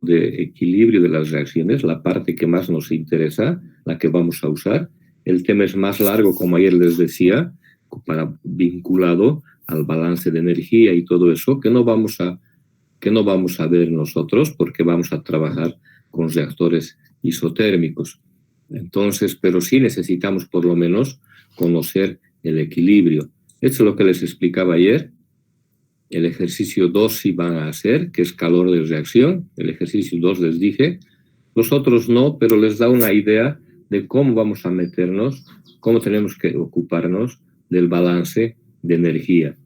de equilibrio de las reacciones, la parte que más nos interesa, la que vamos a usar. El tema es más largo, como ayer les decía, vinculado al balance de energía y todo eso, que no vamos a ver nosotros porque vamos a trabajar con reactores isotérmicos. Entonces, pero sí necesitamos por lo menos conocer el equilibrio. Esto es lo que les explicaba ayer. El ejercicio 2 sí van a hacer, que es calor de reacción. El ejercicio 2 les dije. Los otros no, pero les da una idea de cómo vamos a meternos, cómo tenemos que ocuparnos del balance de energía.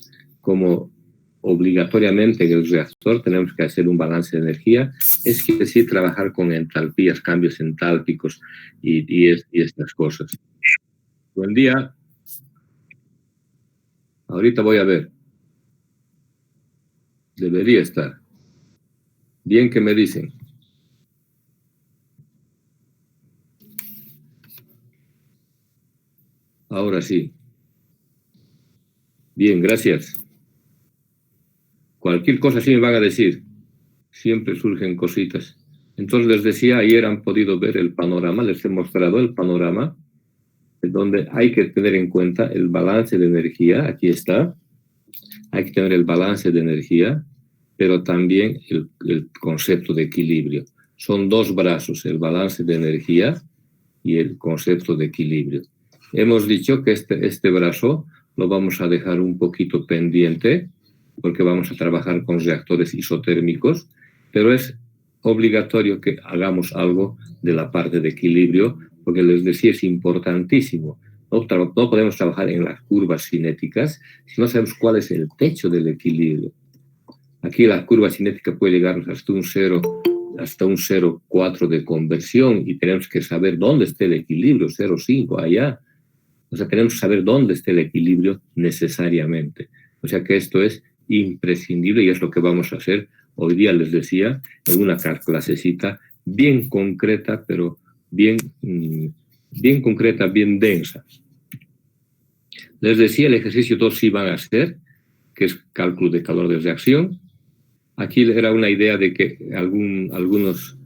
Como obligatoriamente en el reactor tenemos que hacer un balance de energía, es decir, trabajar con entalpías, cambios entálpicos y estas cosas. Buen día. Ahorita voy a ver. Debería estar. Bien, que me dicen. Ahora sí. Bien, gracias. Cualquier cosa sí me van a decir. Siempre surgen cositas. Entonces les decía, ayer han podido ver el panorama, les he mostrado el panorama, donde hay que tener en cuenta el balance de energía. Aquí está. Hay que tener el balance de energía, pero también el concepto de equilibrio. Son dos brazos, el balance de energía y el concepto de equilibrio. Hemos dicho que este brazo lo vamos a dejar un poquito pendiente porque vamos a trabajar con reactores isotérmicos, pero es obligatorio que hagamos algo de la parte de equilibrio, porque les decía, es importantísimo. No podemos trabajar en las curvas cinéticas si no sabemos cuál es el techo del equilibrio. Aquí la curva cinética puede llegar hasta un 0,4 de conversión y tenemos que saber dónde está el equilibrio, 0,5 allá. O sea, tenemos que saber dónde está el equilibrio necesariamente. O sea que esto es imprescindible y es lo que vamos a hacer. Hoy día les decía, en una clasecita bien concreta, pero bien concreta, bien densa. Les decía, el ejercicio 2 sí van a hacer, que es cálculo de calor de reacción. Aquí era una idea de que algunos,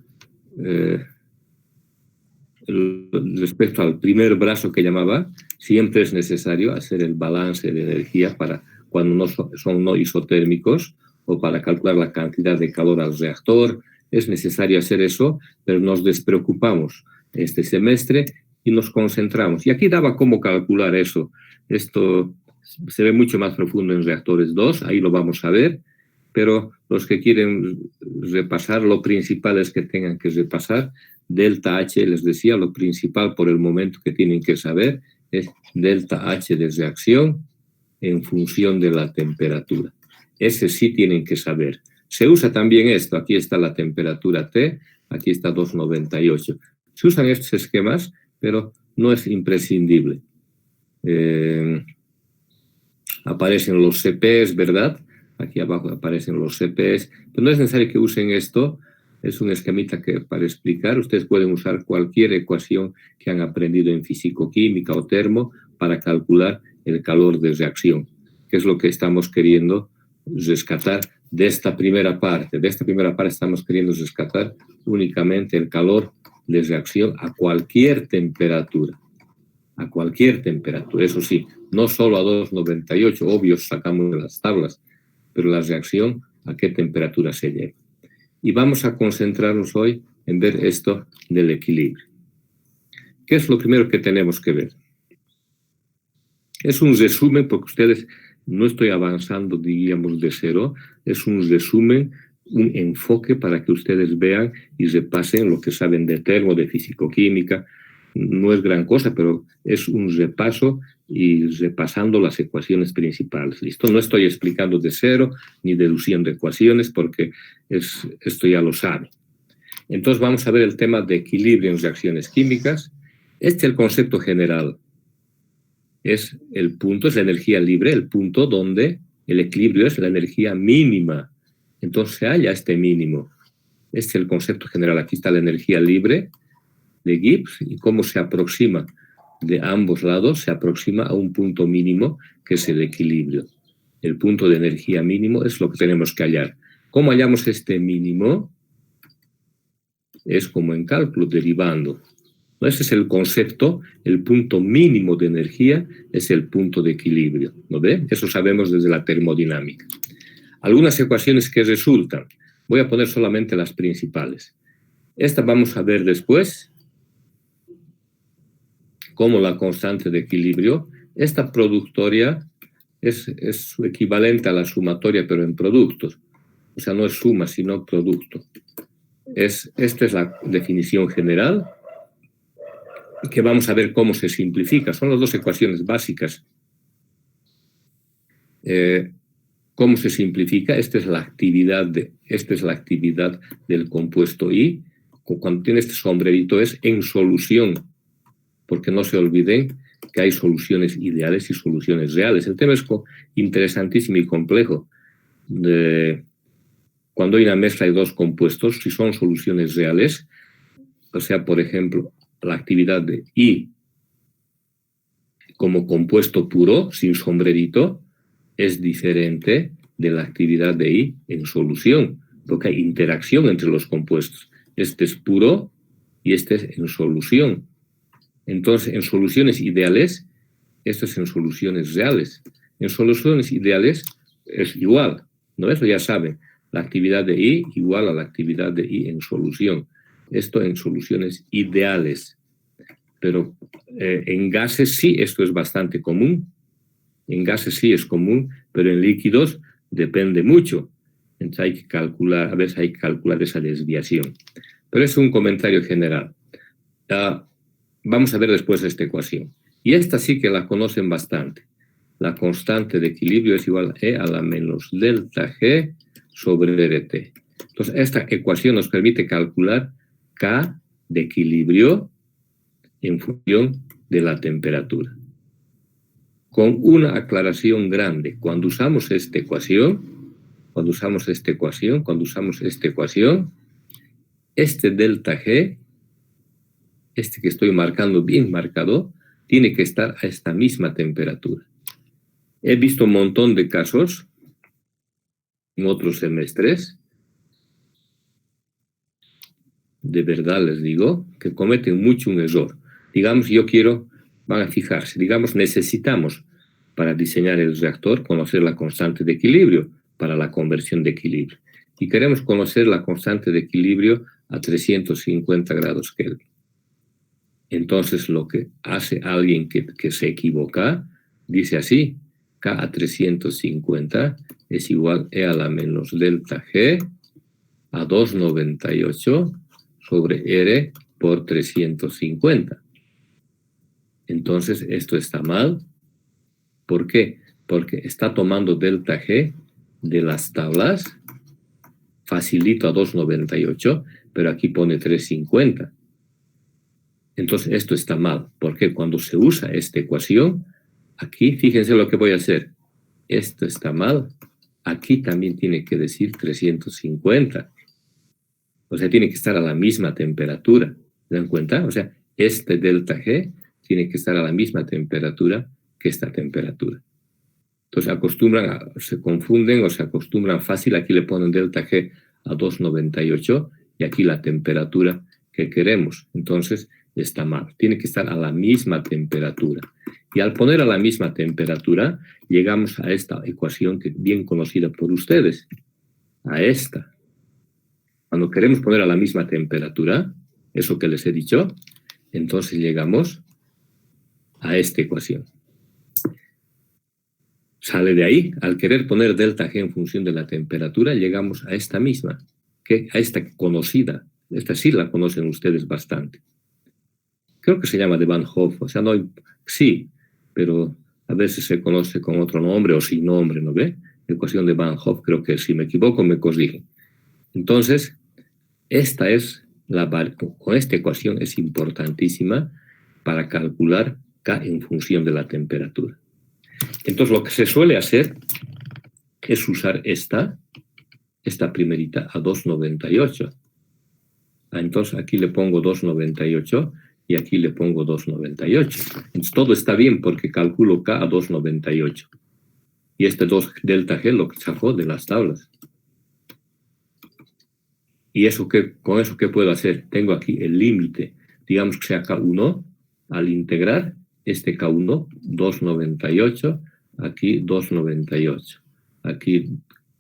respecto al primer brazo que llamaba, siempre es necesario hacer el balance de energía para cuando no son no isotérmicos o para calcular la cantidad de calor al reactor. Es necesario hacer eso, pero nos despreocupamos este semestre y nos concentramos. Y aquí daba cómo calcular eso. Esto se ve mucho más profundo en reactores 2, ahí lo vamos a ver, pero los que quieren repasar, lo principal es que tengan que repasar delta H, les decía, lo principal por el momento que tienen que saber es delta H de reacción en función de la temperatura. Ese sí tienen que saber. Se usa también esto, aquí está la temperatura T, aquí está 298. Se usan estos esquemas, pero no es imprescindible. Aparecen los CPs, ¿verdad? Aquí abajo aparecen los CPs, pero no es necesario que usen esto, es un esquemita que para explicar, ustedes pueden usar cualquier ecuación que han aprendido en físico-química o termo para calcular el calor de reacción, que es lo que estamos queriendo rescatar de esta primera parte. De esta primera parte estamos queriendo rescatar únicamente el calor de reacción a cualquier temperatura. A cualquier temperatura, eso sí, no solo a 298, obvio, sacamos de las tablas, pero la reacción a qué temperatura se llega. Y vamos a concentrarnos hoy en ver esto del equilibrio. ¿Qué es lo primero que tenemos que ver? Es un resumen, porque ustedes, no estoy avanzando, diríamos, de cero, es un resumen, un enfoque para que ustedes vean y repasen lo que saben de termo, de físico-química. No es gran cosa, pero es un repaso y repasando las ecuaciones principales. ¿Listo? No estoy explicando de cero ni deduciendo ecuaciones porque esto ya lo saben. Entonces vamos a ver el tema de equilibrio en reacciones químicas. Este es el concepto general. Es el punto, es la energía libre, el punto donde el equilibrio es la energía mínima. Entonces se halla este mínimo. Este es el concepto general. Aquí está la energía libre de Gibbs y cómo se aproxima de ambos lados, se aproxima a un punto mínimo que es el equilibrio. El punto de energía mínimo es lo que tenemos que hallar. ¿Cómo hallamos este mínimo? es como en cálculo, derivando. Ese es el concepto, el punto mínimo de energía es el punto de equilibrio, ¿no ve? Eso sabemos desde la termodinámica. Algunas ecuaciones que resultan, voy a poner solamente las principales. Esta vamos a ver después, como la constante de equilibrio. Esta productoria es su equivalente a la sumatoria, pero en productos. O sea, no es suma, sino producto. Esta es la definición general, que vamos a ver cómo se simplifica. Son las dos ecuaciones básicas. ¿Cómo se simplifica? Esta es la actividad del compuesto I. Cuando tiene este sombrerito es en solución, porque no se olviden que hay soluciones ideales y soluciones reales. El tema es interesantísimo y complejo. Cuando hay una mezcla de dos compuestos, si son soluciones reales, o sea, por ejemplo, la actividad de I como compuesto puro, sin sombrerito, es diferente de la actividad de I en solución, porque hay interacción entre los compuestos. Este es puro y este es en solución. Entonces, en soluciones ideales, esto es en soluciones reales. En soluciones ideales es igual, ¿no? Eso ya saben, la actividad de I igual a la actividad de I en solución. Esto en soluciones ideales. Pero en gases sí, esto es bastante común. En gases sí es común, pero en líquidos depende mucho. Entonces hay que calcular, a veces hay que calcular esa desviación. Pero es un comentario general. Vamos a ver después esta ecuación. Y esta sí que la conocen bastante. La constante de equilibrio es igual a E a la menos delta G sobre RT. Entonces, esta ecuación nos permite calcular K de equilibrio en función de la temperatura. Con una aclaración grande. Cuando usamos esta ecuación, este delta G, este que estoy marcando bien marcado, tiene que estar a esta misma temperatura. He visto un montón de casos en otros semestres, de verdad les digo, que cometen mucho un error. Digamos, van a fijarse, digamos, necesitamos para diseñar el reactor conocer la constante de equilibrio para la conversión de equilibrio. Y queremos conocer la constante de equilibrio a 350 grados Kelvin. Entonces, lo que hace alguien que se equivoca, dice así, K a 350 es igual a E a la menos delta G a 298 sobre R por 350. Entonces, esto está mal. ¿Por qué? Porque está tomando delta G de las tablas, facilito a 298, pero aquí pone 350. Entonces, esto está mal, porque cuando se usa esta ecuación, aquí, fíjense lo que voy a hacer. Esto está mal. Aquí también tiene que decir 350. O sea, tiene que estar a la misma temperatura. ¿Se dan cuenta? O sea, este delta G tiene que estar a la misma temperatura que esta temperatura. Entonces, se confunden o se acostumbran fácil. Aquí le ponen delta G a 298 y aquí la temperatura que queremos. Entonces, está mal. Tiene que estar a la misma temperatura. Y al poner a la misma temperatura, llegamos a esta ecuación que es bien conocida por ustedes. A esta. Cuando queremos poner a la misma temperatura, eso que les he dicho, entonces llegamos a esta ecuación. Sale de ahí, al querer poner delta G en función de la temperatura, llegamos a esta misma, a esta conocida. Esta sí la conocen ustedes bastante. Creo que se llama de Van Hoff, o sea, no, sí, pero a veces se conoce con otro nombre o sin nombre, ¿no ve? Ecuación de Van Hoff, creo que si me equivoco me corrigen. Entonces, con esta ecuación es importantísima para calcular K en función de la temperatura. Entonces, lo que se suele hacer es usar esta primerita a 298. Entonces, aquí le pongo 298 y aquí le pongo 298. Entonces, todo está bien porque calculo K a 298. Y 2 delta G lo sacó de las tablas. ¿Y eso con eso qué puedo hacer? Tengo aquí el límite, digamos que sea K1, al integrar este K1, 2,98, aquí 2,98, aquí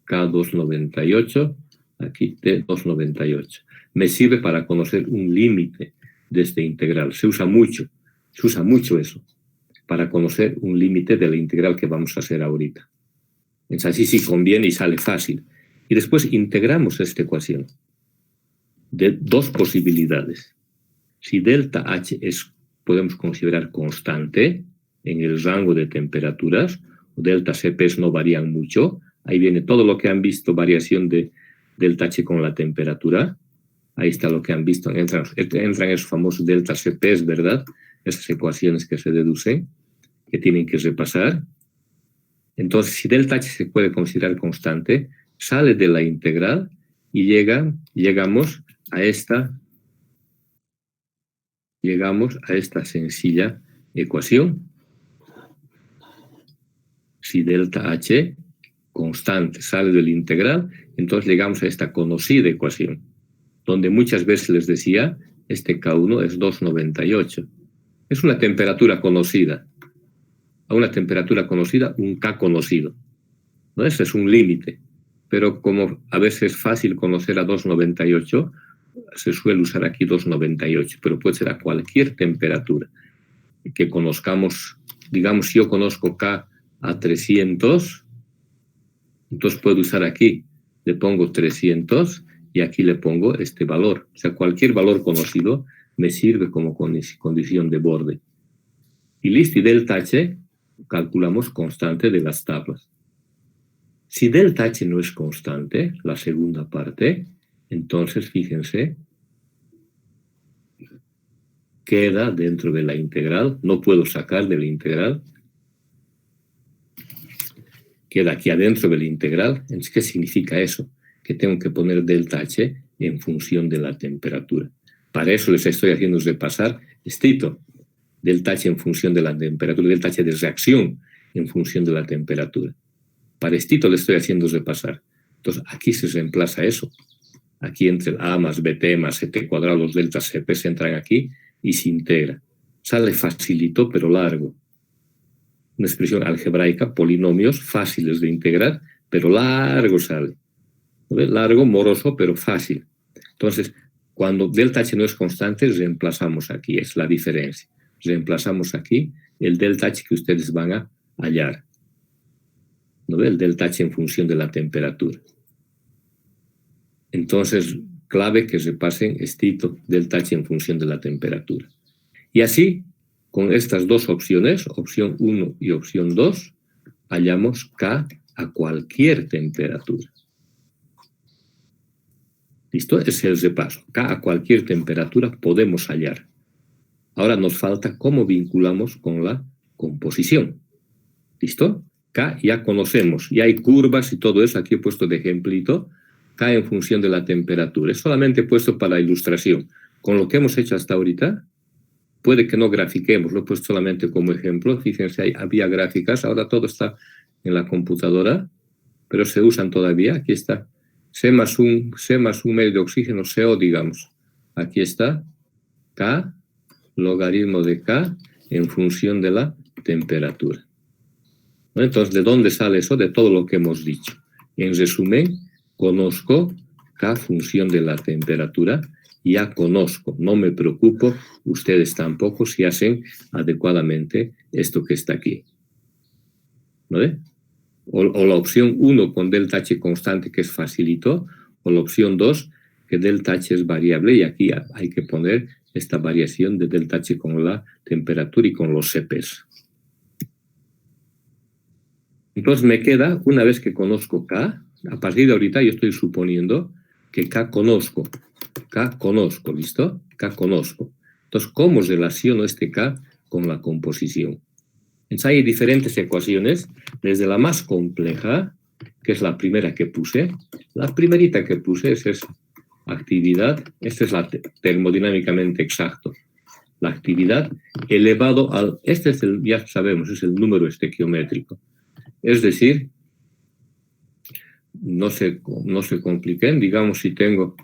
K2,98, aquí T2,98. Me sirve para conocer un límite de este integral. Se usa mucho eso, para conocer un límite de la integral que vamos a hacer ahorita. Entonces, así sí conviene y sale fácil. Y después integramos esta ecuación de dos posibilidades. Si delta H podemos considerar constante en el rango de temperaturas, delta CP no varían mucho, ahí viene todo lo que han visto, variación de delta H con la temperatura, ahí está lo que han visto, entran esos famosos delta CP, ¿verdad? Esas ecuaciones que se deducen, que tienen que repasar. Entonces, si delta H se puede considerar constante, sale de la integral y llegamos a esta sencilla ecuación. Si delta H constante sale del integral, entonces llegamos a esta conocida ecuación, donde muchas veces les decía, este K1 es 2,98. Es una temperatura conocida. A una temperatura conocida, un K conocido. ¿No? Ese es un límite. Pero como a veces es fácil conocer a 2,98, se suele usar aquí 2,98, pero puede ser a cualquier temperatura que conozcamos. Digamos, si yo conozco K a 300, entonces puedo usar aquí, le pongo 300 y aquí le pongo este valor. O sea, cualquier valor conocido me sirve como condición de borde. Y listo, y delta H calculamos constante de las tablas. Si delta H no es constante, la segunda parte, entonces fíjense, queda dentro de la integral, no puedo sacar de la integral, queda aquí adentro de la integral. ¿Qué significa eso? Que tengo que poner delta H en función de la temperatura. Para eso les estoy haciendo repasar estricto, delta H en función de la temperatura, delta H de reacción en función de la temperatura. Para estricto le estoy haciendo repasar. Entonces aquí se reemplaza eso. Aquí entre el A más BT más CT cuadrado, los deltas CP se entran aquí y se integra. Sale facilito pero largo. Una expresión algebraica, polinomios fáciles de integrar, pero largo sale. Largo, moroso, pero fácil. Entonces, cuando delta H no es constante, reemplazamos aquí, es la diferencia. Reemplazamos aquí el delta H que ustedes van a hallar. ¿No? El delta H en función de la temperatura. Entonces, clave que repasen estricto delta H en función de la temperatura. Y así, con estas dos opciones, opción 1 y opción 2, hallamos K a cualquier temperatura. ¿Listo? Ese es el repaso. K a cualquier temperatura podemos hallar. Ahora nos falta cómo vinculamos con la composición. ¿Listo? K ya conocemos, ya hay curvas y todo eso. Aquí he puesto de ejemplito. K en función de la temperatura. Es solamente puesto para la ilustración. Con lo que hemos hecho hasta ahorita, puede que no grafiquemos, lo he puesto solamente como ejemplo. Fíjense, había gráficas, ahora todo está en la computadora, pero se usan todavía. Aquí está C más un medio de oxígeno, CO, digamos. Aquí está K, logaritmo de K en función de la temperatura. ¿No? Entonces, ¿de dónde sale eso? De todo lo que hemos dicho. En resumen, conozco K función de la temperatura, ya conozco, no me preocupo, ustedes tampoco, si hacen adecuadamente esto que está aquí. ¿No ve? O la opción 1 con delta H constante, que es facilito, o la opción 2, que delta H es variable, y aquí hay que poner esta variación de delta H con la temperatura y con los CPs. Entonces me queda, una vez que conozco K, a partir de ahorita yo estoy suponiendo que K conozco, ¿listo? K conozco. Entonces, ¿cómo relaciono este K con la composición? Entonces, hay diferentes ecuaciones, desde la más compleja, que es la primera que puse. La primerita que puse es esa actividad, esta es la termodinámicamente exacto. La actividad elevado al, este es el, ya sabemos, es el número estequiométrico. Es decir, no se compliquen, digamos si tengo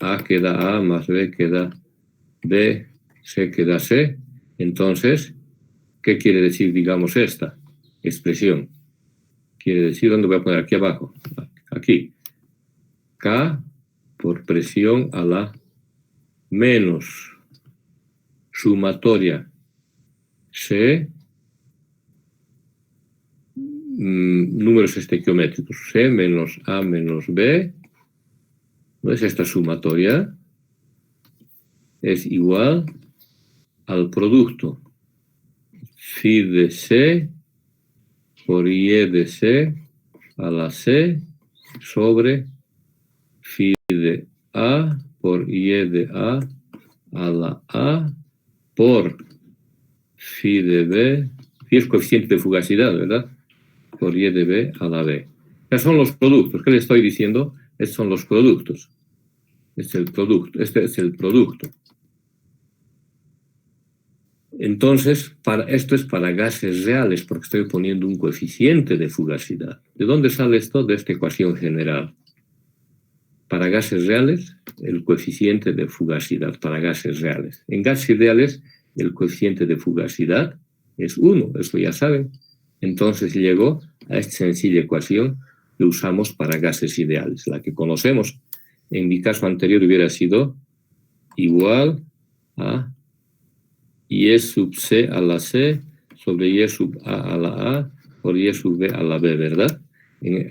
A queda A más B queda B, C queda C. Entonces, ¿qué quiere decir, digamos, esta expresión? Quiere decir, ¿dónde voy a poner? Aquí abajo. Aquí. K por presión a la menos sumatoria C, números estequiométricos, C menos A menos B, ¿no es esta sumatoria? Es igual al producto phi de C por Y de C a la C sobre phi de A por Y de A la A por phi de B, phi es coeficiente de fugacidad, ¿verdad? Por Y de B a la B. Estos son los productos. ¿Qué le estoy diciendo? Estos son los productos. Este es el producto. Entonces, esto es para gases reales, porque estoy poniendo un coeficiente de fugacidad. ¿De dónde sale esto? De esta ecuación general. Para gases reales, el coeficiente de fugacidad para gases reales. En gases ideales, el coeficiente de fugacidad es 1, eso ya saben. Entonces llego a esta sencilla ecuación que usamos para gases ideales. La que conocemos, en mi caso anterior, hubiera sido igual a Y sub C a la C sobre Y sub A la A por Y sub B a la B, ¿verdad?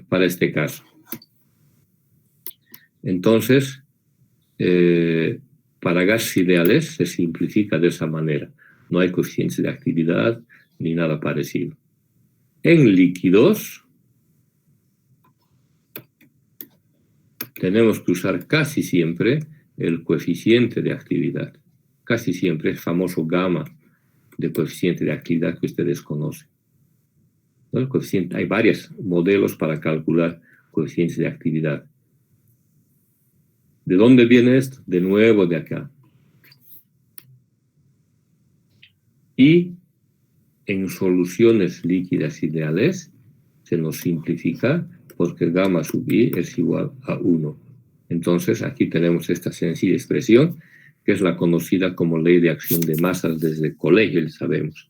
Para este caso. Entonces, para gases ideales se simplifica de esa manera. No hay coeficientes de actividad ni nada parecido. En líquidos, tenemos que usar casi siempre el coeficiente de actividad. Casi siempre el famoso gamma de coeficiente de actividad que ustedes conocen. ¿No? El coeficiente, hay varios modelos para calcular coeficientes de actividad. ¿De dónde viene esto? De nuevo de acá. Y en soluciones líquidas ideales se nos simplifica porque gamma sub i es igual a 1. Entonces aquí tenemos esta sencilla expresión que es la conocida como ley de acción de masas desde el colegio, sabemos.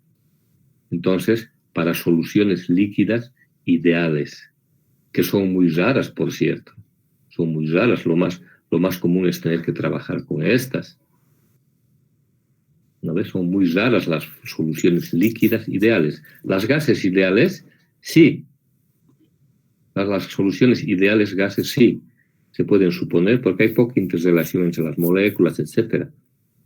Entonces, para soluciones líquidas ideales, que son muy raras, por cierto. Son muy raras, lo más común es tener que trabajar con estas. ¿No ves? Son muy raras las soluciones líquidas ideales. Las gases ideales, sí. Las soluciones ideales gases, sí. Se pueden suponer porque hay poca interrelación entre las moléculas, etc.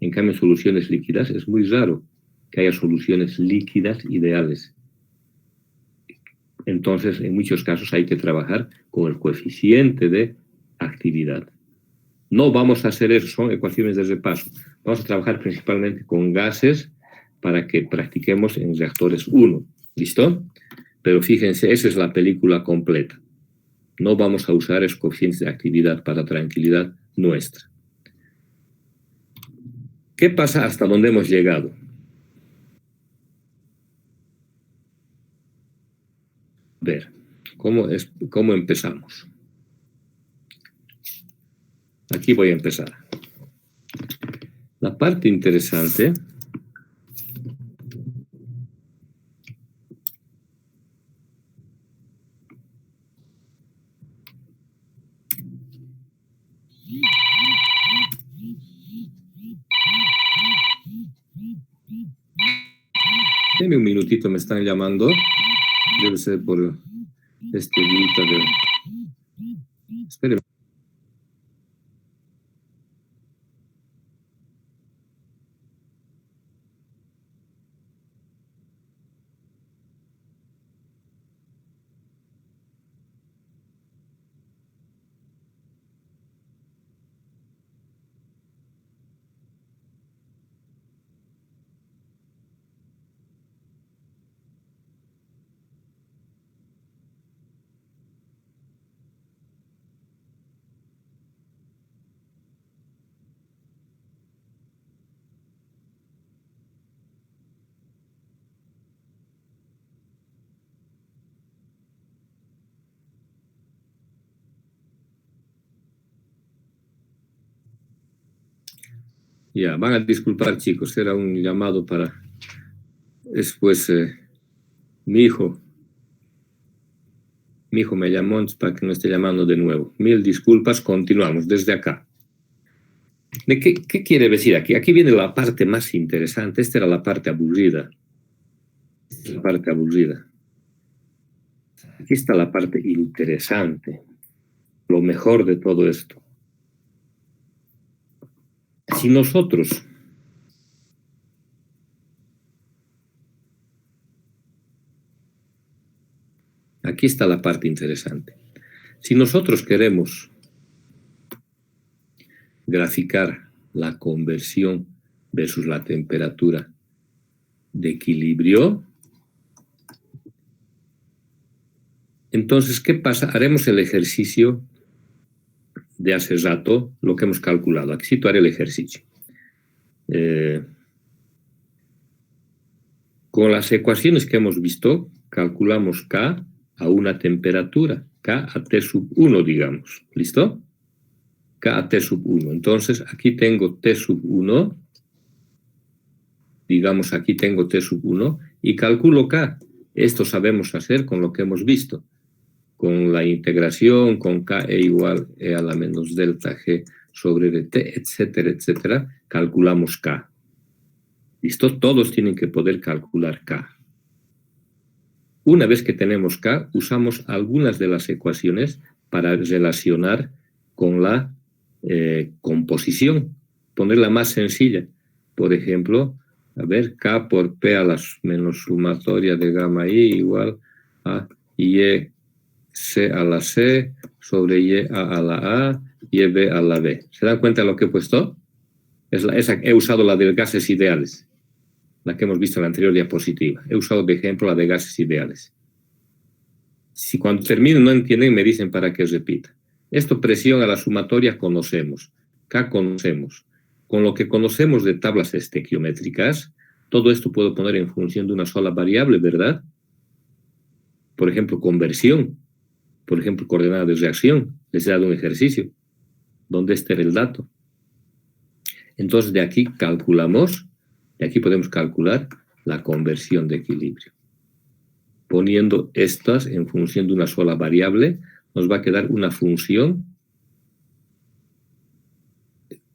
En cambio, en soluciones líquidas es muy raro que haya soluciones líquidas ideales. Entonces, en muchos casos hay que trabajar con el coeficiente de actividad. No vamos a hacer eso, son ecuaciones de repaso. Vamos a trabajar principalmente con gases para que practiquemos en reactores 1. ¿Listo? Pero fíjense, esa es la película completa. No vamos a usar esos coeficientes de actividad para tranquilidad nuestra. ¿Qué pasa hasta dónde hemos llegado? A ver, ¿cómo empezamos? Aquí voy a empezar. La parte interesante Deme un minutito, me están llamando. Debe ser por este grito de... Espere. Ya, van a disculpar, chicos, era un llamado para... Después, mi hijo me llamó para que no esté llamando de nuevo. Mil disculpas, continuamos desde acá. ¿De qué quiere decir aquí? Aquí viene la parte más interesante. Esta era la parte aburrida. Esta es la parte aburrida. Aquí está la parte interesante. Lo mejor de todo esto. Si nosotros aquí está la parte interesante. Si nosotros queremos graficar la conversión versus la temperatura de equilibrio, entonces, ¿qué pasa? Haremos el ejercicio de hace rato, lo que hemos calculado. Aquí sí, haré el ejercicio. Con las ecuaciones que hemos visto, calculamos K a una temperatura, K a T sub 1, digamos. ¿Listo? K a T sub 1. Entonces, aquí tengo T sub 1. Digamos, aquí tengo T sub 1 y calculo K. Esto sabemos hacer con lo que hemos visto. Con la integración, con K e igual E a la menos delta G sobre dt, etcétera, etcétera, calculamos K. ¿Listo? Todos tienen que poder calcular K. Una vez que tenemos K, usamos algunas de las ecuaciones para relacionar con la composición, ponerla más sencilla. Por ejemplo, a ver, K por P a la menos sumatoria de gamma I igual a Y C a la C sobre Y A a la A y B a la B. ¿Se dan cuenta de lo que he puesto? He usado la de gases ideales, la que hemos visto en la anterior diapositiva. He usado de ejemplo la de gases ideales. Si cuando termino no entienden, me dicen para que repita. Esto presión a la sumatoria conocemos, K conocemos. Con lo que conocemos de tablas estequiométricas, todo esto puedo poner en función de una sola variable, ¿verdad? Por ejemplo, conversión. Por ejemplo, coordenada de reacción. Les he dado un ejercicio donde este era el dato. Entonces, de aquí calculamos, de aquí podemos calcular la conversión de equilibrio. Poniendo estas en función de una sola variable, nos va a quedar una función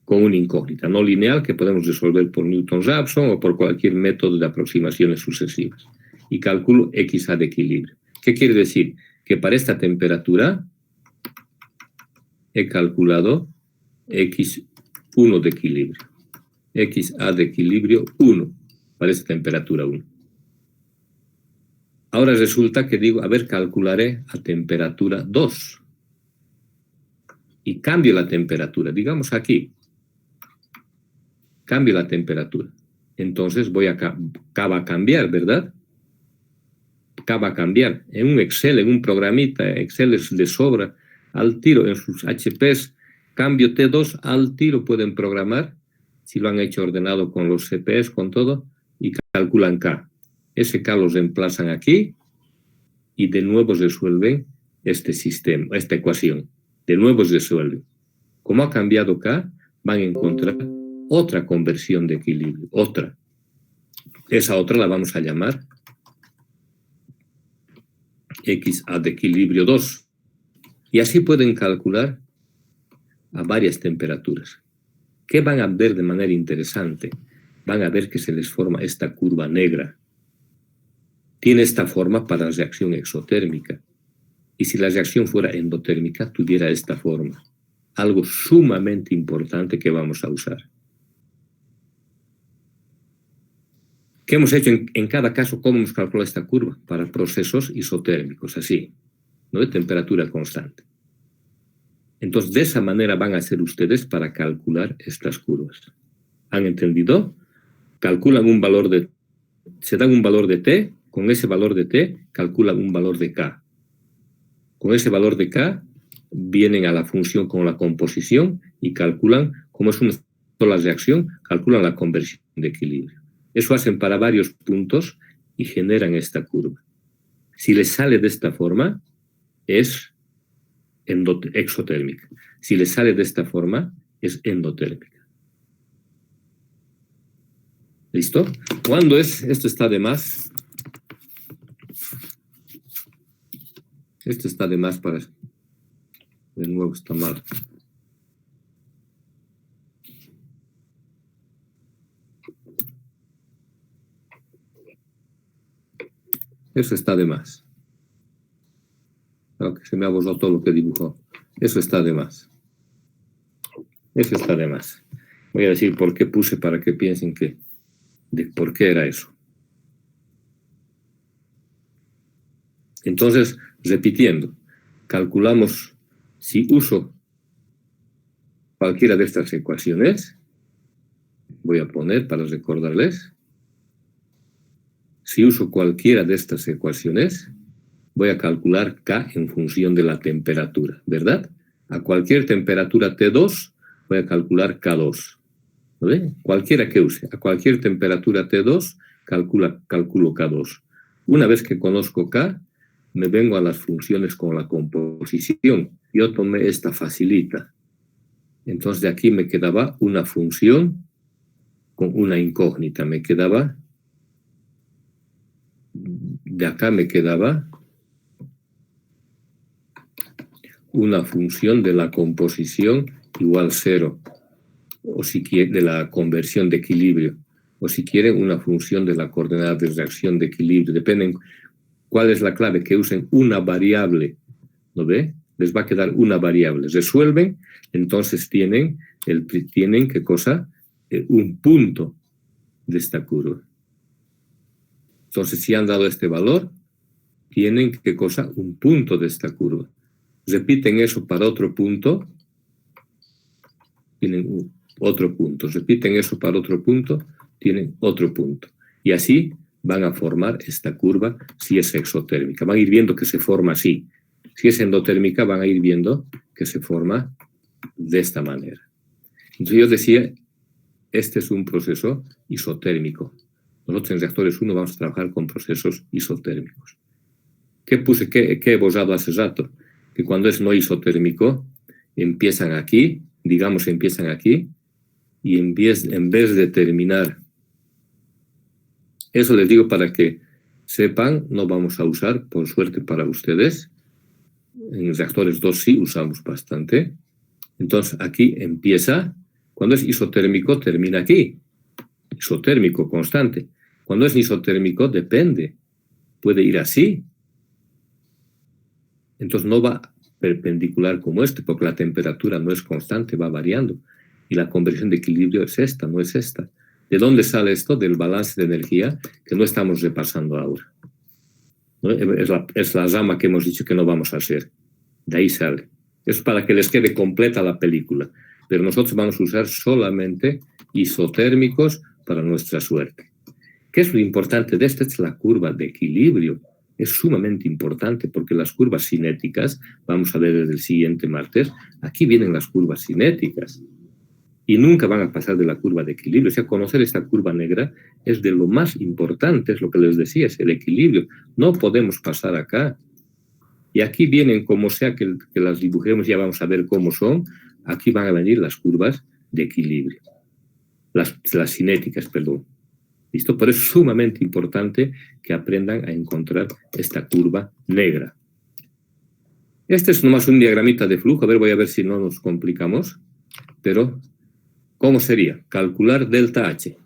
con una incógnita no lineal que podemos resolver por Newton-Raphson o por cualquier método de aproximaciones sucesivas. Y calculo XA de equilibrio. ¿Qué quiere decir? Que para esta temperatura he calculado X1 de equilibrio. XA de equilibrio 1, para esta temperatura 1. Ahora resulta que digo, a ver, calcularé a temperatura 2. Y cambio la temperatura, digamos aquí. Cambio la temperatura. Entonces K va a cambiar, ¿verdad? K va a cambiar. En un Excel, en un programita, Excel es de sobra, al tiro, en sus HPs, cambio T2, al tiro pueden programar, si lo han hecho ordenado con los CPs, con todo, y calculan K. Ese K los reemplazan aquí y de nuevo resuelven este sistema, esta ecuación. De nuevo resuelven. Como ha cambiado K, van a encontrar otra conversión de equilibrio, otra. Esa otra la vamos a llamar XA de equilibrio 2. Y así pueden calcular a varias temperaturas. ¿Qué van a ver de manera interesante? Van a ver que se les forma esta curva negra. Tiene esta forma para la reacción exotérmica. Y si la reacción fuera endotérmica, tuviera esta forma. Algo sumamente importante que vamos a usar. ¿Qué hemos hecho en cada caso? ¿Cómo hemos calculado esta curva? Para procesos isotérmicos, así, ¿no? De temperatura constante. Entonces, de esa manera van a hacer ustedes para calcular estas curvas. ¿Han entendido? Calculan un valor de... Se dan un valor de T, con ese valor de T calculan un valor de K. Con ese valor de K vienen a la función con la composición y calculan, como es una sola reacción, calculan la conversión de equilibrio. Eso hacen para varios puntos y generan esta curva. Si les sale de esta forma, es exotérmica. Si les sale de esta forma, es endotérmica. ¿Listo? Cuando esto está de más, esto está de más para... De nuevo está mal. Eso está de más. Claro que se me ha borrado todo lo que dibujó. Eso está de más. Eso está de más. Voy a decir por qué puse para que piensen de por qué era eso. Entonces, repitiendo, calculamos si uso cualquiera de estas ecuaciones. Voy a poner para recordarles. Si uso cualquiera de estas ecuaciones, voy a calcular K en función de la temperatura, ¿verdad? A cualquier temperatura T2, voy a calcular K2. ¿Vale? Cualquiera que use, a cualquier temperatura T2, calculo K2. Una vez que conozco K, me vengo a las funciones con la composición. Yo tomé esta facilita. Entonces de aquí me quedaba una función con una incógnita. Me quedaba, de acá me quedaba una función de la composición igual 0, o si quiere, de la conversión de equilibrio, o si quieren una función de la coordenada de reacción de equilibrio. Dependen cuál es la clave, que usen una variable, ¿no ve? Les va a quedar una variable. Resuelven, entonces tienen ¿qué cosa? Un punto de esta curva. Entonces, si han dado este valor, tienen, ¿qué cosa? Un punto de esta curva. Repiten eso para otro punto, tienen otro punto. Repiten eso para otro punto, tienen otro punto. Y así van a formar esta curva si es exotérmica. Van a ir viendo que se forma así. Si es endotérmica, van a ir viendo que se forma de esta manera. Entonces yo decía, este es un proceso isotérmico. Nosotros en reactores 1 vamos a trabajar con procesos isotérmicos. ¿Qué he borrado hace rato? Que cuando es no isotérmico, empiezan aquí, digamos empiezan aquí, y en vez de terminar, eso les digo para que sepan, no vamos a usar, por suerte para ustedes, en reactores 2 sí usamos bastante. Entonces aquí empieza, cuando es isotérmico termina aquí, isotérmico constante. Cuando es isotérmico depende, puede ir así. Entonces no va perpendicular como este, porque la temperatura no es constante, va variando. Y la conversión de equilibrio es esta, no es esta. ¿De dónde sale esto? Del balance de energía que no estamos repasando ahora. ¿No? Es la rama que hemos dicho que no vamos a hacer. De ahí sale. Es para que les quede completa la película. Pero nosotros vamos a usar solamente isotérmicos para nuestra suerte. ¿Qué es lo importante de esta? Es la curva de equilibrio. Es sumamente importante porque las curvas cinéticas, vamos a ver desde el siguiente martes, aquí vienen las curvas cinéticas y nunca van a pasar de la curva de equilibrio. O sea, conocer esta curva negra es de lo más importante, es lo que les decía, es el equilibrio. No podemos pasar acá. Y aquí vienen, como sea que las dibujemos, ya vamos a ver cómo son, aquí van a venir las curvas de equilibrio. Las cinéticas, perdón. ¿Listo? Por eso es sumamente importante que aprendan a encontrar esta curva negra. Este es nomás un diagramita de flujo. A ver, voy a ver si no nos complicamos. Pero, ¿cómo sería? Calcular delta H.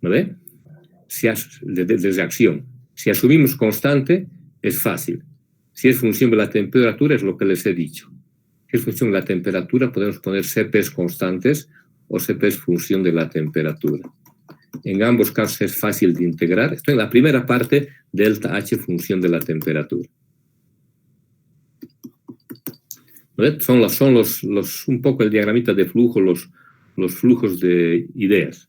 ¿No ve? De reacción. Si asumimos constante, es fácil. Si es función de la temperatura, es lo que les he dicho. Si es función de la temperatura, podemos poner CPs constantes o CPs función de la temperatura. En ambos casos es fácil de integrar. Esto en la primera parte, delta H función de la temperatura. ¿Vale? Son un poco el diagramita de flujo, los flujos de ideas.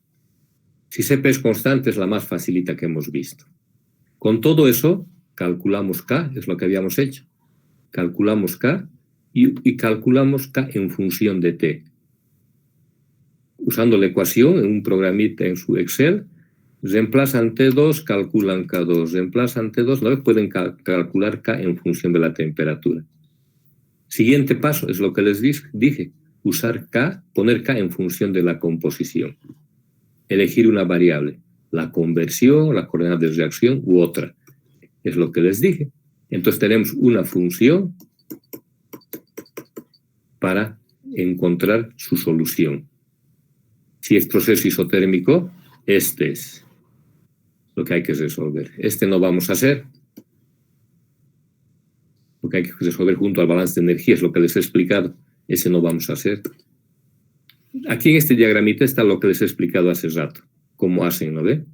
Si CP es constante, es la más facilita que hemos visto. Con todo eso, calculamos K, es lo que habíamos hecho. Calculamos K y calculamos K en función de T. Usando la ecuación en un programita en su Excel, reemplazan T2, calculan K2, reemplazan T2, ¿no? Pueden calcular K en función de la temperatura. Siguiente paso, es lo que les dije, usar K, poner K en función de la composición. elegir una variable, la conversión, la coordenada de reacción u otra. Es lo que les dije. Entonces tenemos una función para encontrar su solución. Si es proceso isotérmico, este es lo que hay que resolver. Este no vamos a hacer. Lo que hay que resolver junto al balance de energía es lo que les he explicado. Ese no vamos a hacer. Aquí en este diagramita está lo que les he explicado hace rato. Cómo hacen, ¿no ve?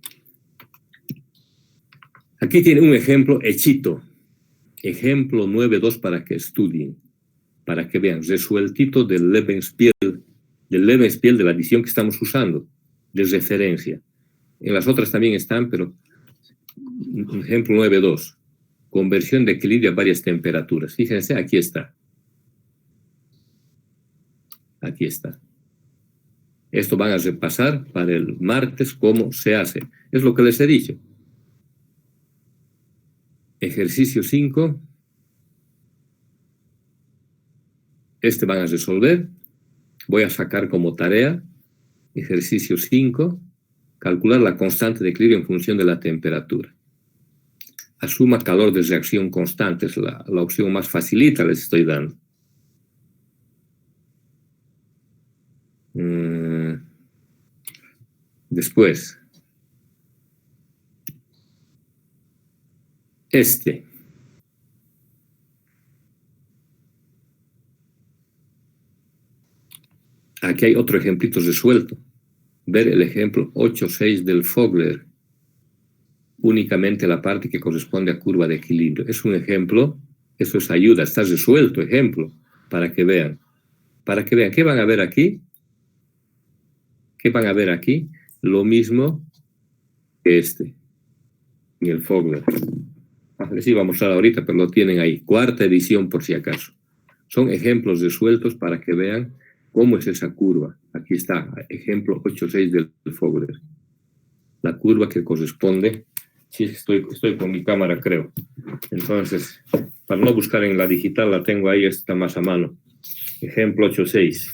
Aquí tiene un ejemplo hechito. Ejemplo 9.2 para que estudien. Para que vean, resueltito del Lebensspiel de la adición que estamos usando, de referencia. En las otras también están, pero ejemplo 9.2. Conversión de equilibrio a varias temperaturas. Fíjense, aquí está. Aquí está. Esto van a repasar para el martes cómo se hace. Es lo que les he dicho. Ejercicio 5. Este van a resolver. Voy a sacar como tarea, ejercicio 5, calcular la constante de equilibrio en función de la temperatura. Asuma calor de reacción constante, es la opción más facilita, les estoy dando. Después, este. Aquí hay otro ejemplito resuelto. Ver el ejemplo 8.6 del Fogler. Únicamente la parte que corresponde a curva de equilibrio. Es un ejemplo, eso es ayuda, está resuelto ejemplo, para que vean. Para que vean, ¿qué van a ver aquí? ¿Qué van a ver aquí? Lo mismo que este, en el Fogler. Les iba a mostrar ahorita, pero lo tienen ahí. Cuarta edición por si acaso. Son ejemplos resueltos para que vean cómo es esa curva. Aquí está, ejemplo 8.6 del Fogler. La curva que corresponde. Sí, estoy con mi cámara, creo. Entonces, para no buscar en la digital, la tengo ahí, está más a mano. Ejemplo 8.6.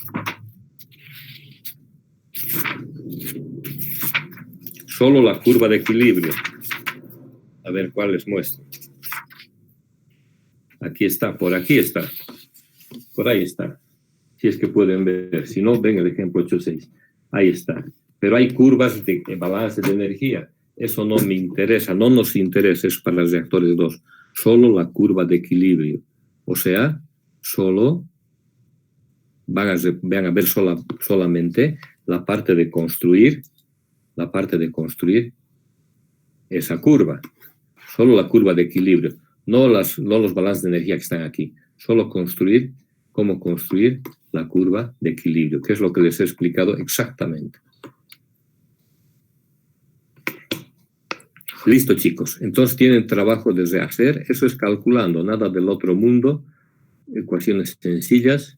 Solo la curva de equilibrio. A ver cuál les muestro. Aquí está, por aquí está. Por ahí está. Si es que pueden ver. Si no, ven el ejemplo 8.6. Ahí está. Pero hay curvas de balance de energía. Eso no me interesa, no nos interesa, es para los reactores 2. Solo la curva de equilibrio. O sea, solo van a ver solamente la parte de construir esa curva. Solo la curva de equilibrio, no los balances de energía que están aquí. Solo cómo construir la curva de equilibrio, que es lo que les he explicado exactamente. Listo, chicos. Entonces tienen trabajo de rehacer. Eso es calculando, nada del otro mundo. Ecuaciones sencillas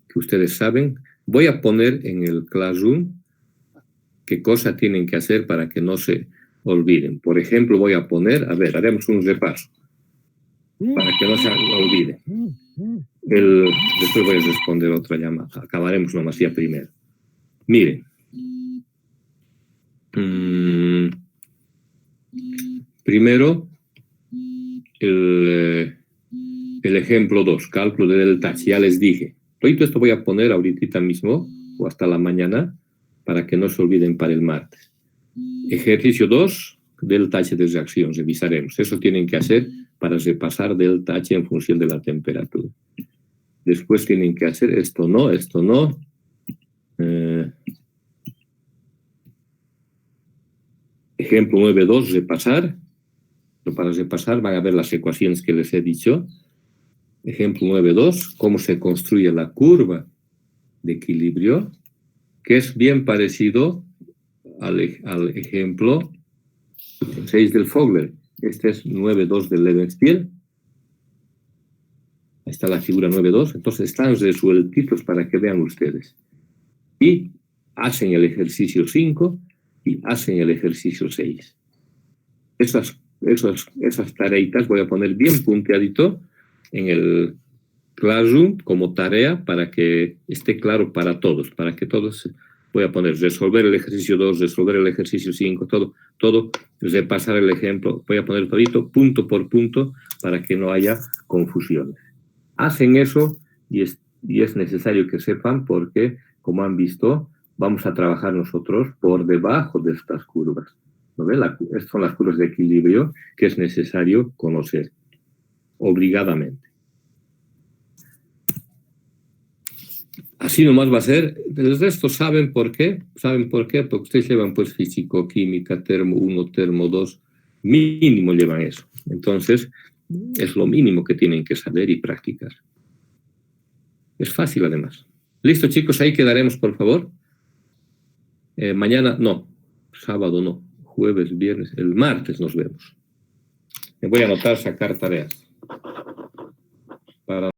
que ustedes saben. Voy a poner en el Classroom qué cosa tienen que hacer para que no se olviden. Por ejemplo, voy a poner, a ver, haremos un repaso para que no se olviden. Después voy a responder otra llamada. Acabaremos nomás ya primero. Miren. Primero, el ejemplo 2, cálculo de delta H. Ya les dije. Todo esto voy a poner ahorita mismo o hasta la mañana para que no se olviden para el martes. Ejercicio 2, delta H de reacción, revisaremos. Eso tienen que hacer para repasar delta H en función de la temperatura. Después tienen que hacer esto no. Ejemplo 9.2, repasar. Pero para repasar van a ver las ecuaciones que les he dicho. Ejemplo 9.2, cómo se construye la curva de equilibrio, que es bien parecido al ejemplo 6 del Fogler. Este es 9.2 del Lebensspiel. Ahí está la figura 9.2. Entonces están resueltitos para que vean ustedes. Y hacen el ejercicio 5 y hacen el ejercicio 6. Esas tareitas voy a poner bien punteadito en el Classroom como tarea para que esté claro para todos, para que todos voy a poner resolver el ejercicio 2, resolver el ejercicio 5, todo, repasar el ejemplo, voy a poner todito, punto por punto, para que no haya confusiones. Hacen eso y es necesario que sepan porque, como han visto, vamos a trabajar nosotros por debajo de estas curvas. ¿No ve? Estas son las curvas de equilibrio que es necesario conocer, obligadamente. Así nomás va a ser. El resto saben por qué. ¿Saben por qué? Porque ustedes llevan pues físico, química, termo 1, termo 2, mínimo llevan eso. Entonces, es lo mínimo que tienen que saber y practicar. Es fácil además. Listo, chicos, ahí quedaremos, por favor. Mañana, no, sábado no, jueves, viernes, el martes nos vemos. Me voy a anotar sacar tareas. Para